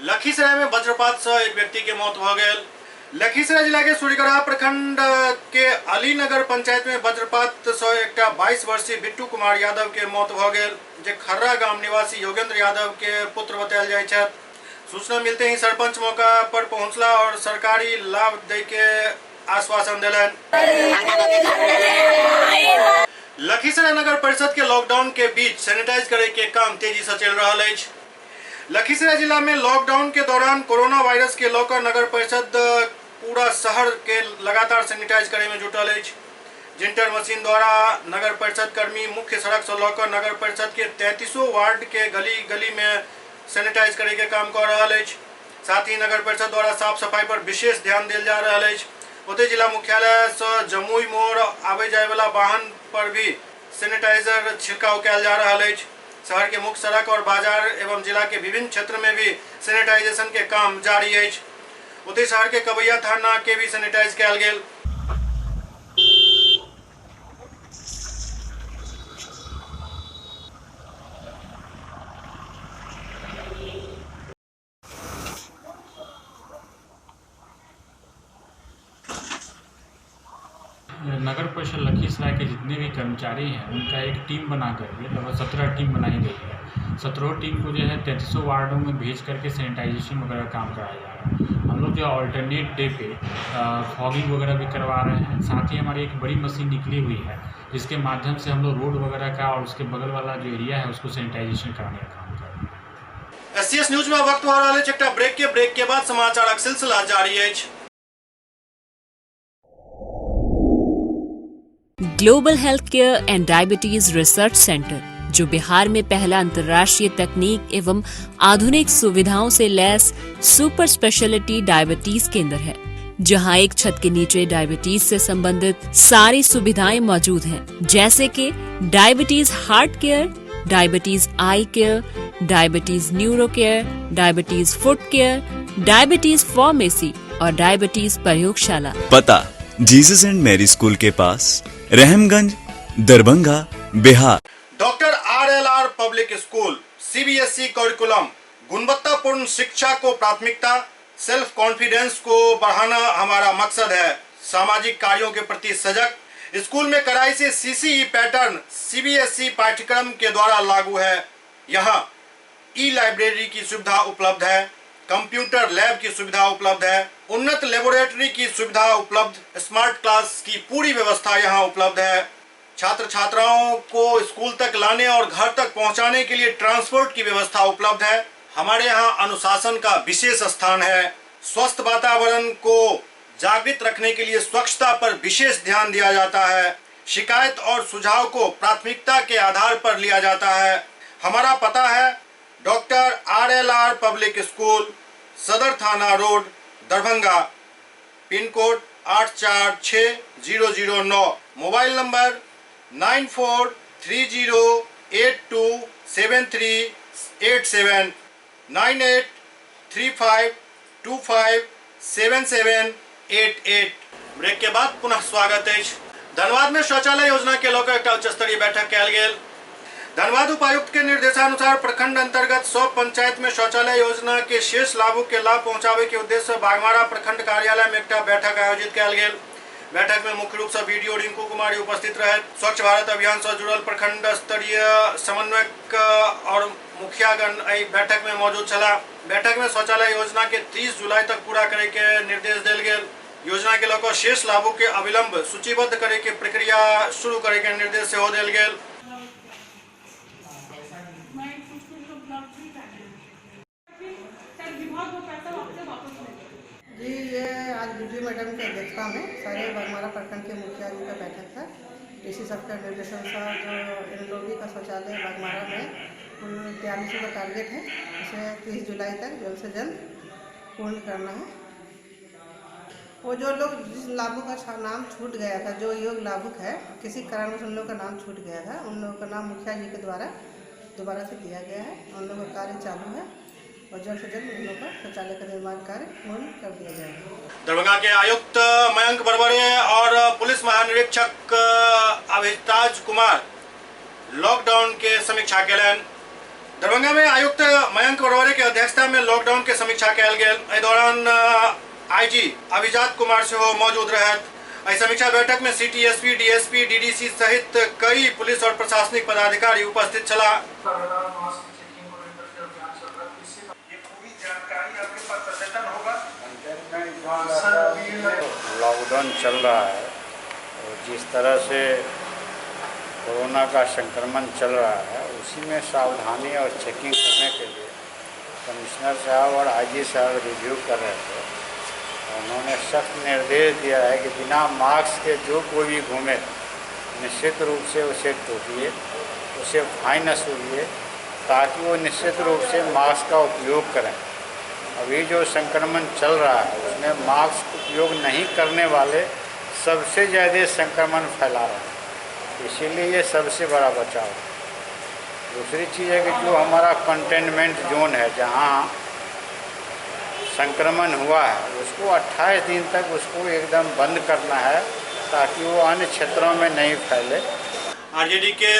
लखीसराय में वज्रपात से एक व्यक्ति के मौत भ गेल। लखीसराय जिला के सूर्यगढ़ा प्रखंड के अलीनगर पंचायत में वज्रपात से एक 22 वर्षीय बिट्टू कुमार यादव के मौत भ गेल, जे खर्रा गांव निवासी योगेंद्र यादव के पुत्र बतायल जाय छथि। सूचना मिलते ही सरपंच मौका पर पहुंचला और सरकारी लाभ दे के आश्वासन दिलन। लखीसराय नगर परिषद के लॉकडाउन के बीच सैनिटाइज करे के काम तेजी से चल रहा है। लखीसराय जिला में लॉकडाउन के दौरान कोरोना वायरस के लेकर नगर परिषद पूरा शहर के लगातार सैनिटाइज करे में जुटल है। जिंटर मशीन द्वारा नगर परिषद कर्मी मुख्य सड़क से लेकर नगर परिषद के 33 वार्ड के गली गली में सैनिटाइज करे के काम कर रहा है। साथ ही नगर परिषद द्वारा साफ सफाई पर विशेष ध्यान दिया जा रहा है। ओते जिला मुख्यालय से जमुई मोड़ आबे जाए वाला वाहन पर भी सैनिटाइजर छिड़काव किया जा रहा है। शहर के मुख्य सड़क और बाजार एवं जिला के विभिन्न क्षेत्र में भी सैनिटाइजेशन के काम जारी है। ओते शहर के कबैया थाना के भी सैनिटाइज किया गेल। नगर परिषद लखीसराय के जितने भी कर्मचारी हैं उनका एक टीम बना करके लगभग 17 टीम बनाई गई है। 17 टीम को जो है 3300 वार्डों में भेज करके सैनिटाइजेशन वगैरह काम कराया जा रहा है। हम लोग जो ऑल्टरनेट डे पे फॉगिंग वगैरह भी करवा रहे हैं। साथ ही हमारी एक बड़ी मशीन निकली हुई है जिसके माध्यम से हम लोग रोड वगैरह का और उसके बगल वाला जो एरिया है उसको सैनिटाइजेशन कराने का काम कर रहे हैं। SCS न्यूज में वक्त हो रहा है एकटा ब्रेक के बाद समाचार का सिलसिला जारी है। Global health care and diabetes research centre, जो बिहार में पहला अंतर्राष्ट्रीय तकनीक एवं आधुनिक सुविधाओं से लैस सुपर स्पेशलिटी डायबिटीज केंद्र है, जहां एक छत के नीचे डायबिटीज से संबंधित सारी सुविधाएं मौजूद हैं, जैसे कि diabetes heart care, diabetes eye care, diabetes neuro care, diabetes foot care, diabetes pharmacy और डायबिटीज प्रयोगशाला। पता जीसस एंड मैरी स्कूल के पास, Rahamganj, Darbhanga, Bihar. Doctor RLR public school CBSE curriculum, गुणवत्तापूर्ण शिक्षा को प्राथमिकता, सेल्फ कॉन्फिडेंस को बढ़ाना हमारा मकसद है। सामाजिक कार्यों के प्रति सजग। स्कूल में कड़ाई से CCE पैटर्न CBSE पाठ्यक्रम के द्वारा लागू है। यहाँ ई-लाइब्रेरी की सुविधा उपलब्ध है, कंप्यूटर लैब की सुविधा उपलब्ध है, उन्नत लेबोरेटरी की सुविधा उपलब्ध, स्मार्ट क्लास की पूरी व्यवस्था यहाँ उपलब्ध है। छात्र छात्राओं को स्कूल तक लाने और घर तक पहुँचाने के लिए ट्रांसपोर्ट की व्यवस्था उपलब्ध है। हमारे यहाँ अनुशासन का विशेष स्थान है। स्वस्थ वातावरण को जागृत रखने के लिए स्वच्छता पर विशेष ध्यान दिया जाता है। शिकायत और सुझाव को प्राथमिकता के आधार पर लिया जाता है। हमारा पता है डॉक्टर RLR पब्लिक स्कूल, सदर थाना road, Darbhanga, pin code 846009, mobile number 9430827387, 9835257788। Break के बाद पुनः स्वागत है। धनबाद में शौचालय योजना के लौकर एक उच्च स्तरीय बैठक कल गेल। धनबाद उपायुक्त के निर्देशानुसार प्रखंड अंतर्गत 100 पंचायत में शौचालय योजना के शेष लाभों के लाभ पहुंचावे के उद्देश्य से बागमारा प्रखंड कार्यालय में एक बैठक आयोजित कल गेल। बैठक में मुख्य रूप से वीडियो रिंकू कुमारी उपस्थित रहे। स्वच्छ भारत अभियान से जुड़ल प्रखंड स्तरीय समन्वयक और मुखियागण बैठक में मौजूद छला। बैठक में शौचालय योजना के 30 जुलाई तक पूरा करे के निर्देश दिल गेल। योजना के लौकर शेष लाभों के अविलंब सूचीबद्ध करे के प्रक्रिया शुरू करे के निर्देश सेहो दिल गेल। जी, ये आज वीडियो मैडम की अध्यक्षता में सारे बागमारा प्रखंड के मुखिया जी का बैठक था। डीसी साहब का निर्देशन था जो एनएलओबी का शौचालय बागमारा में 4300 का टारगेट है, इसे 30 जुलाई तक जल्द से जल्द पूर्ण करना है। वो जो लोग जिस लाभुक का नाम छूट गया था, जो योग्य लाभुक है, किसी कारणवश उन लोगों का नाम छूट गया था, उन लोगों का नाम मुखिया जी के द्वारा दोबारा से दिया गया है। उन लोगों का कार्य चालू है और जल्द से जल्द उन लोगों का शौचालय का निर्माण कार्य पूर्ण कर दिया जाएगा। दरभंगा के आयुक्त मयंक बरबरे और पुलिस महानिरीक्षक अभिताज कुमार लॉकडाउन के समीक्षा कयलनि। दरभंगा में आयुक्त मयंक बरबरे के अध्यक्षता में लॉकडाउन के समीक्षा कयल गेल। एहि दौरान IG अभिजात कुमार सेहो मौजूद रहत। एहि समीक्षा बैठक में सिटी SP, DSP, DDC सहित कई पुलिस और प्रशासनिक पदाधिकारी उपस्थित छला। लॉकडाउन चल रहा है और जिस तरह से कोरोना का संक्रमण चल रहा है उसी में सावधानी और चेकिंग करने के लिए कमिश्नर साहब और IG साहब रिव्यू कर रहे थे। उन्होंने सख्त निर्देश दिया है कि बिना मास्क के जो कोई भी घूमे निश्चित रूप से उसे टोकिए, उसे फाइन वसूलिए, ताकि वो निश्चित रूप से मास्क का उपयोग करें। अभी जो संक्रमण चल रहा है उसमें मास्क उपयोग नहीं करने वाले सबसे ज़्यादा संक्रमण फैला रहे हैं, इसीलिए ये सबसे बड़ा बचाव है। दूसरी चीज़ है कि जो हमारा कंटेनमेंट जोन है, जहाँ संक्रमण हुआ है, उसको 28 दिन तक उसको एकदम बंद करना है ताकि वो अन्य क्षेत्रों में नहीं फैले। आरजेडी के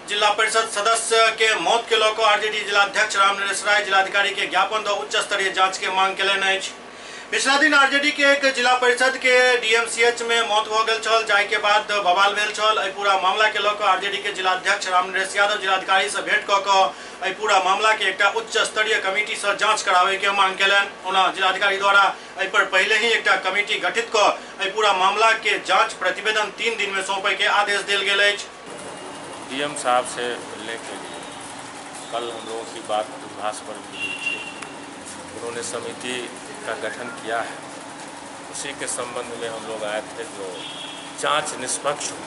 जिला परिषद सदस्य के मौत के लऽ कऽ आरजेडी जिलाध्यक्ष राम नरेश राय जिलाधिकारी के ज्ञापन दऽ उच्च स्तरीय जांच के मांग केलनि अछि। पिछला दिन आरजेडी के एक जिला परिषद के डीएमसीएच में मौत भऽ गेल छल, जाहि के बाद बवाल भेल छल। एहि पूरा मामला के लऽ कऽ आरजेडी के जिलाध्यक्ष राम नरेश यादव जिलाधिकारी से भेंट कऽ कऽ एहि पूरा मामला के एकटा उच्च स्तरीय कमिटी से जांच कराबे के मांग केलनि। ओना जिलाधिकारी द्वारा एहि पर पहले ही एकटा कमिटी गठित कऽ एहि पूरा मामला के जांच प्रतिवेदन 3 दिन में सौंपे के आदेश देल गेल अछि। डीएम साहब से मिलने के लिए कल हम लोगों की बात दूरभाष पर भी हुई थी। उन्होंने समिति का गठन किया है, उसी के संबंध में हम लोग आए थे जो जांच निष्पक्ष हो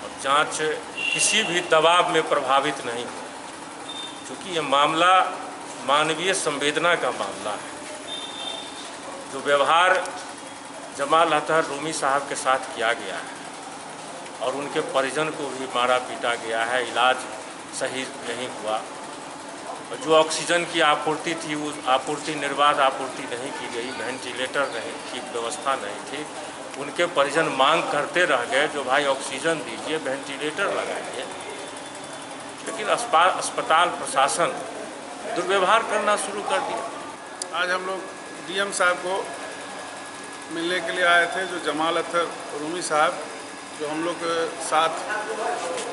और जांच किसी भी दबाव में प्रभावित नहीं हो, क्योंकि ये मामला मानवीय संवेदना का मामला है। जो व्यवहार जमाल अतहर रूमी साहब के साथ किया गया है और उनके परिजन को भी मारा पीटा गया है, इलाज सही नहीं हुआ, और जो ऑक्सीजन की आपूर्ति थी उस आपूर्ति निर्बाध आपूर्ति नहीं की गई, वेंटिलेटर नहीं की व्यवस्था नहीं थी। उनके परिजन मांग करते रह गए जो भाई ऑक्सीजन दीजिए, वेंटिलेटर लगाइए, लेकिन अस्पताल प्रशासन दुर्व्यवहार करना शुरू कर दिया। आज हम लोग डीएम साहब को मिलने के लिए आए थे, जो जमाल अतहर रूमी साहब जो हम लोग के साथ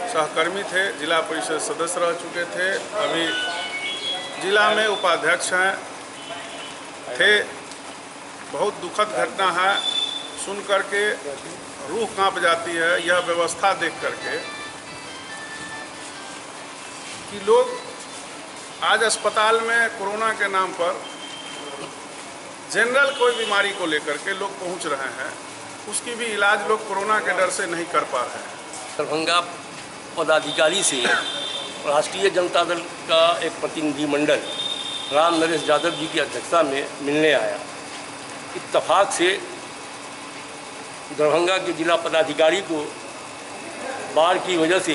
सहकर्मी थे, जिला परिषद सदस्य रह चुके थे, अभी जिला में उपाध्यक्ष हैं थे। बहुत दुखद घटना है, सुन करके रूह कांप जाती है यह व्यवस्था देख करके कि लोग आज अस्पताल में कोरोना के नाम पर जनरल कोई बीमारी को लेकर के लोग पहुंच रहे हैं, उसकी भी इलाज लोग कोरोना के डर से नहीं कर पा रहे हैं। दरभंगा पदाधिकारी से राष्ट्रीय जनता दल का एक प्रतिनिधिमंडल राम नरेश यादव जी की अध्यक्षता में मिलने आया। इत्तफाक से दरभंगा के जिला पदाधिकारी को बाढ़ की वजह से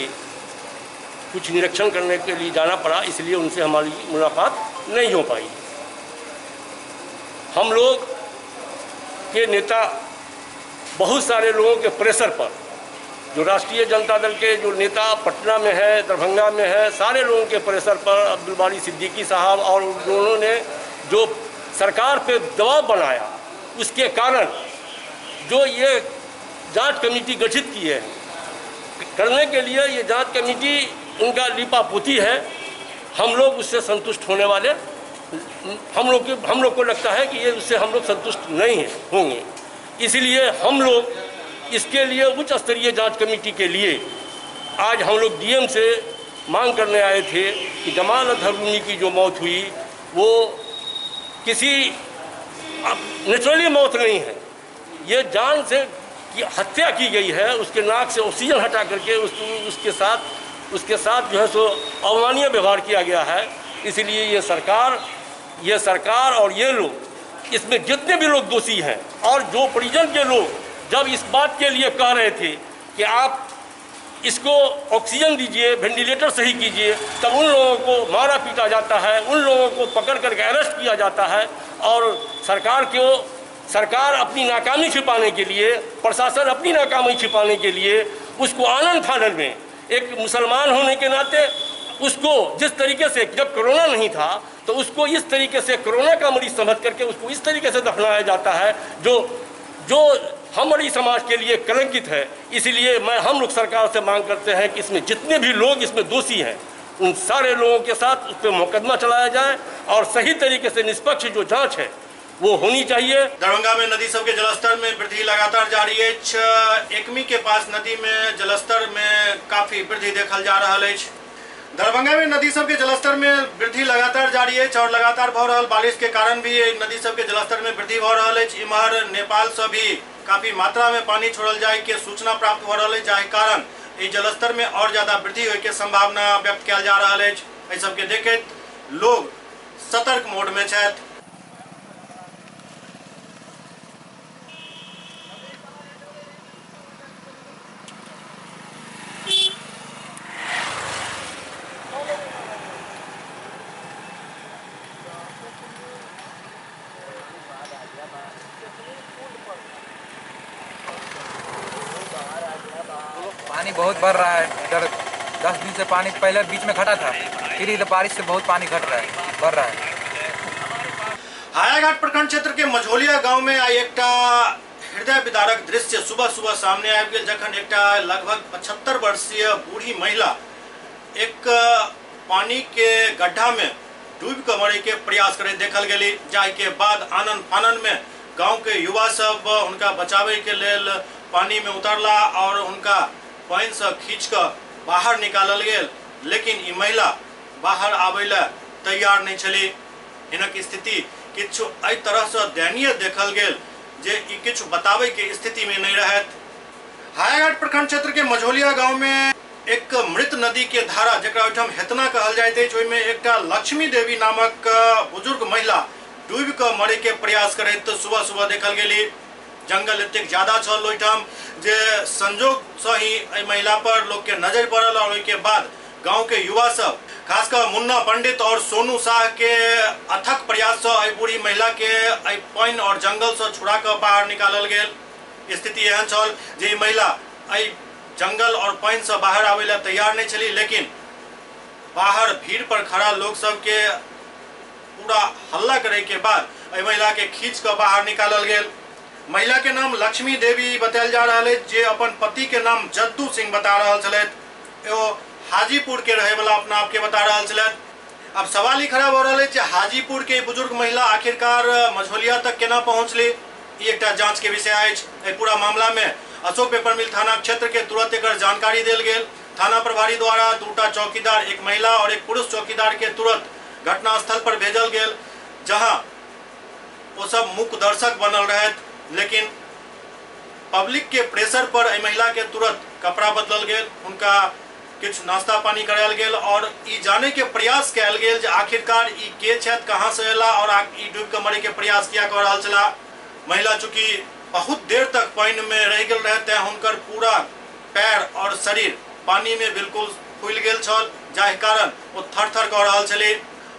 कुछ निरीक्षण करने के लिए जाना पड़ा, इसलिए उनसे हमारी मुलाकात नहीं हो पाई। हम लोग के नेता बहुत सारे लोगों के प्रेशर पर, जो राष्ट्रीय जनता दल के जो नेता पटना में है, दरभंगा में है, सारे लोगों के प्रेशर पर अब्दुल बारी सिद्दीकी साहब और उन्होंने जो सरकार पे दबाव बनाया, उसके कारण जो ये जांच कमेटी गठित की है, करने के लिए ये जांच कमेटी उनका लीपापोती है। हम लोग उससे संतुष्ट होने वाले, हम लोग को लगता है कि ये उससे हम लोग संतुष्ट नहीं होंगे, इसलिए हम लोग इसके लिए उच्च स्तरीय जांच कमेटी के लिए आज हम लोग डीएम से मांग करने आए थे कि जमाल अतहर रूमी की जो मौत हुई वो किसी नेचुरली मौत नहीं है, ये जान से की हत्या की गई है। उसके नाक से ऑक्सीजन हटा करके उसके साथ जो है सो अवमाननीय व्यवहार किया गया है। इसलिए ये सरकार और ये लोग, इसमें जितने भी लोग दोषी हैं और जो परिजन के लोग जब इस बात के लिए कह रहे थे कि आप इसको ऑक्सीजन दीजिए, वेंटिलेटर सही कीजिए, तब उन लोगों को मारा पीटा जाता है, उन लोगों को पकड़ करके अरेस्ट किया जाता है। और सरकार अपनी नाकामी छिपाने के लिए, प्रशासन अपनी नाकामी छिपाने के लिए उसको आनंद फानन में, एक मुसलमान होने के नाते उसको जिस तरीके से, जब कोरोना नहीं था तो उसको इस तरीके से कोरोना का मरीज समझ करके उसको इस तरीके से दफनाया जाता है जो हमारी समाज के लिए कलंकित है। इसलिए हम लोग सरकार से मांग करते हैं कि इसमें जितने भी लोग इसमें दोषी हैं उन सारे लोगों के साथ उस पर मुकदमा चलाया जाए और सही तरीके से निष्पक्ष जो जांच है वो होनी चाहिए। दरभंगा में नदी सबके जलस्तर में वृद्धि लगातार जारी है। एकमी के पास नदी में जलस्तर में काफी वृद्धि देखल जा रहा है। दरभंगा में नदी सबके जलस्तर में वृद्धि लगातार जारी है और लगातार भ रहल बारिश के कारण भी नदी सबके जलस्तर में वृद्धि भ रहल है। इम्हर नेपाल से भी काफी मात्रा में पानी छोड़ल जाए के सूचना प्राप्त हो रहा है, जाहि कारण इस जलस्तर में और ज्यादा वृद्धि होने के संभावना व्यक्त किया जा रहा है। एहि सबके देखैत लोग सतर्क मोड में छथि। पानी बहुत बढ़ रहा है इधर। 10 दिन से पानी पहले बीच में घटा था, फिर इधर बारिश से बहुत पानी घट रहा है, बढ़ रहा है। हायाघाट प्रखंड क्षेत्र के मझोलिया गांव में आई एकटा हृदय विदारक दृश्य सुबह सुबह सामने आबि गेल, जखन एकटा लगभग 75 वर्षीय बूढ़ी महिला एक पानी के गड्ढा में डूब के मरे के प्रयास करैत देखल गेली, जाहि के बाद आनन फानन में गांव के युवा सब उनका बचावे के लेल पानी में उतरला और उनका पानी से खींच कर बाहर निकालल गेल, लेकिन ई महिला बाहर आबै ला तैयार नहीं छली। हिनक स्थिति किछु एहि तरह से दयनीय देखल गेल जे ई किछु बतावे के स्थिति में नहीं रहत। हायाघाट प्रखंड क्षेत्र के मझोलिया गांव में एक मृत नदी के धारा जकरा ओहिठाम हेतना कहल जाइत अछि, ओहिमे एकटा लक्ष्मी देवी नामक बुजुर्ग महिला डूबि कऽ मरे के प्रयास करैत सुबह सुबह देखल गेली। जंगल एतेक ज्यादा छल ओहिठाम जे संजोग से ही एहि महिला पर लोग के नजर पड़ल और ओहि के बाद गांव के युवा सब खासकर मुन्ना पंडित और सोनू शाह के अथक प्रयास से एहि बूढ़ी महिला के एहि पानि और जंगल से छुड़ा कर बाहर निकालल गेल। स्थिति एहन छल जे ई महिला एहि जंगल और पानी से बाहर आवे ला तैयार नहीं चली, लेकिन बाहर भीड़ पर खड़ा लोग सब के पूरा हल्ला करे के बाद एहि महिला के खींच कर बाहर निकालल गेल। महिला के नाम लक्ष्मी देवी बतायल जा रहा है, जे अपन पति के नाम जद्दू सिंह बता रहा छलथि। एगो हाजीपुर के रहे वाला अपना आप के बता रहा छलथि। अब सवाल ही खड़ा हो रहा है, हाजीपुर के बुजुर्ग महिला आखिरकार मझोलिया तक केना पहुंचली, ई एकटा जांच के विषय है। पूरा मामला में अशोक पेपर मिल थाना क्षेत्र के तुरंत एक जानकारी देल गेल। थाना प्रभारी द्वारा 2टा चौकीदार, एक महिला और एक पुरुष चौकीदार के तुरंत घटना स्थल पर भेजल गेल, जहां वो सब मुख्य दर्शक बनल रहे, लेकिन पब्लिक के प्रेशर पर एहि महिला के तुरंत कपड़ा बदलल गेल, उनका कुछ नाश्ता पानी करायल गेल और ई जाने के प्रयास कयल गेल जे आखिरकार ई के छथि, कहां से एला और ई डूब के मरे के प्रयास किया कर रहल छला। महिला चूंकि बहुत देर तक पानी में रह गेल रहते, हुनकर पूरा पैर और शरीर पानी में बिल्कुल फूल गेल छल, जाहि कारण वो थर-थर कऽ रहल छली।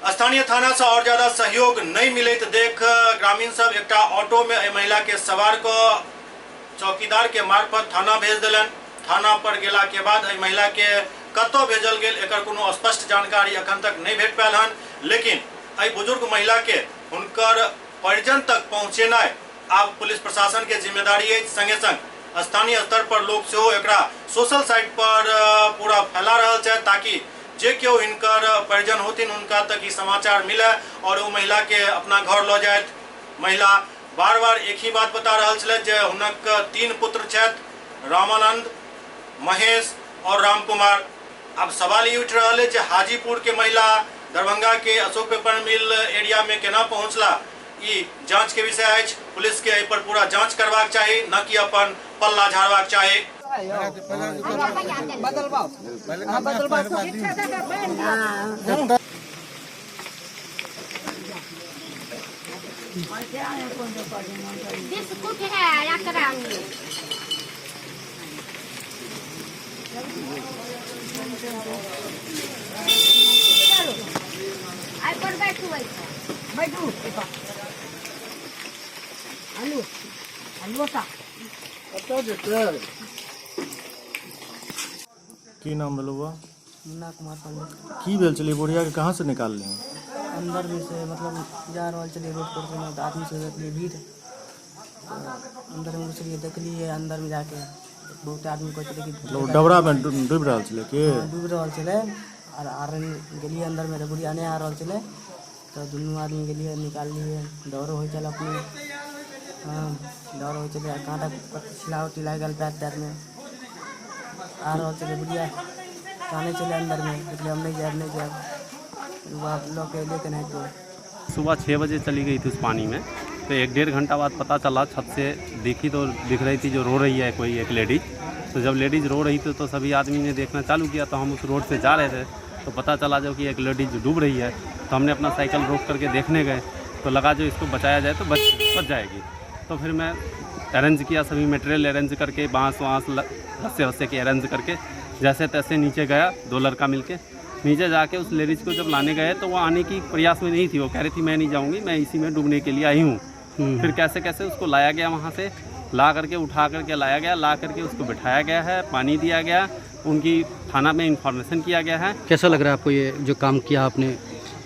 स्थानीय थाना से और ज्यादा सहयोग नहीं मिलत देख ग्रामीण सब एकटा ऑटो में एहि महिला के सवार कऽ चौकीदार के मार्फत थाना भेज देलन। थाना पर गेला के बाद एहि महिला के कतौ भेजल गेल एकर कोनो स्पष्ट जानकारी अखन तक नहीं भेट पायल हन, लेकिन एहि बुजुर्ग महिला के हुनकर परिजन तक पहुँचेनाइ आब पुलिस प्रशासन के जिम्मेदारी है। संगे संग स्थानीय स्तर पर लोग सेहो एकरा सोशल साइट पर पूरा फैला रहल छै, ताकि जे केओ हिनकर परिजन होथिन हुनका तक ई समाचार मिले और वो महिला के अपना घर लऽ जाएत। महिला बार बार एक ही बात बता रहल छलै जे हुनक 3 पुत्र छथि, रामानंद, महेश और रामकुमार। अब सवाल ये उठ रहा है जे हाजीपुर के महिला दरभंगा के अशोक पेपर मिल एरिया में केना पहुँचला, ई जांच के विषय है। पुलिस के एहि पर पूरा जांच करबाक चाही, न कि अपन पल्ला झाड़बाक चाही। की नाम भेलो बा? मुन्ना कुमार पंडित। की भेल चलिए बुढ़िया के कहाँ से निकाल लें? अंदर में से मतलब जा रहा चलिए रोड पर से आदमी से देखलिए भीड़, अंदर में चलिए देखलिए अंदर में जाके बहुत आदमी को चले कि डबरा में डूब रहा चले के डूब रहा चले और आरन गेलिए अंदर में बुढ़िया नहीं आ रहा चले, तो दोनों आदमी के लिए निकाल लिए। दौड़ हो चल अपने, हाँ दौड़ हो चले, कांटा छिलावटी लग गल पैर में आ रहा चले बुढ़िया काने चले अंदर में, इसलिए हम नहीं जाए आप लोग के लेके नहीं। तो सुबह 6 बजे चली गई थी उस पानी में, तो 1-1.5 घंटा बाद पता चला, छत से देखी तो दिख रही थी जो रो रही है कोई एक लेडीज़। तो जब लेडीज़ रो रही थी तो सभी आदमी ने देखना चालू किया, तो हम उस रोड से जा रहे थे तो पता चला जो कि एक लेडीज़ डूब रही है। तो हमने अपना साइकिल रोक करके देखने गए, तो लगा जो इसको बचाया जाए तो बच जाएगी। तो फिर मैं अरेंज किया, सभी मटेरियल अरेंज करके, बाँस रस्से के अरेंज करके जैसे तैसे नीचे गया। 2 लड़का मिलके नीचे जाके उस लेडीज़ को जब लाने गए तो वो आने की प्रयास में नहीं थी, वो कह रही थी मैं नहीं जाऊंगी, मैं इसी में डूबने के लिए आई हूँ। फिर कैसे कैसे उसको लाया गया वहाँ से, ला करके उठा करके लाया गया, ला करके उसको बिठाया गया है, पानी दिया गया, उनकी थाना में इंफॉर्मेशन किया गया है। कैसा लग रहा है आपको ये जो काम किया आपने?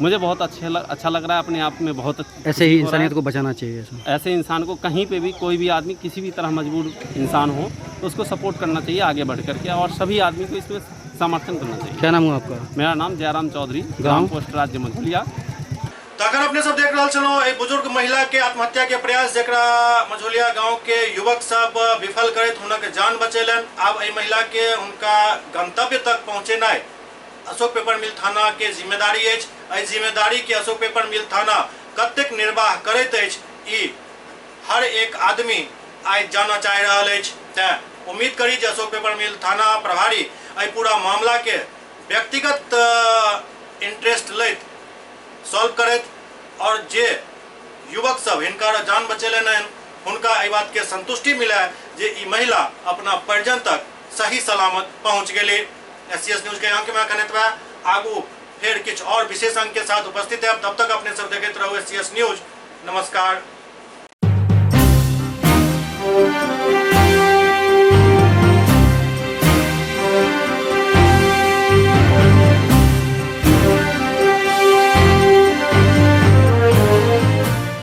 मुझे बहुत अच्छा लग रहा है, अपने आप में बहुत ऐसे ही इंसानियत को बचाना चाहिए। ऐसे इंसान को कहीं पे भी कोई भी आदमी किसी भी तरह मजबूर इंसान हो तो उसको सपोर्ट करना चाहिए आगे बढ़ करके, और सभी आदमी को इसमें समर्थन करना चाहिए। क्या नाम हुआ आपका? मेरा नाम जयराम चौधरी, ग्राम पोस्ट राज्य मझौलिया। तो अगर अपने सब देख रहा चलो एक बुजुर्ग महिला के आत्महत्या के प्रयास जरा मझौलिया गांव के युवक सब विफल करे तो उनके जान बचेलन। अब ए महिला के उनका गंतव्य तक पहुँचेना अशोक पेपर मिल थाना के जिम्मेदारी है। जिम्मेदारी के अशोक पेपर मिल थाना कतेक निर्वाह करैत अछि हर एक आदमी आज जाना चाह रहा है। उम्मीद करी जे अशोक पेपर मिल थाना प्रभारी पूरा मामला के व्यक्तिगत इंटरेस्ट लैत सॉल्व करैत और जे युवक सब हिनकर जान बचेलन हुनका एहि बात के संतुष्टि मिले जे ई महिला अपना परिजन तक सही सलामत पहुंच गेली। SCS न्यूज के अंक में कनेत आगू फिर कुछ और विशेष अंक के साथ उपस्थित है। तब तक अपने सब देखते रहो SCS न्यूज। नमस्कार।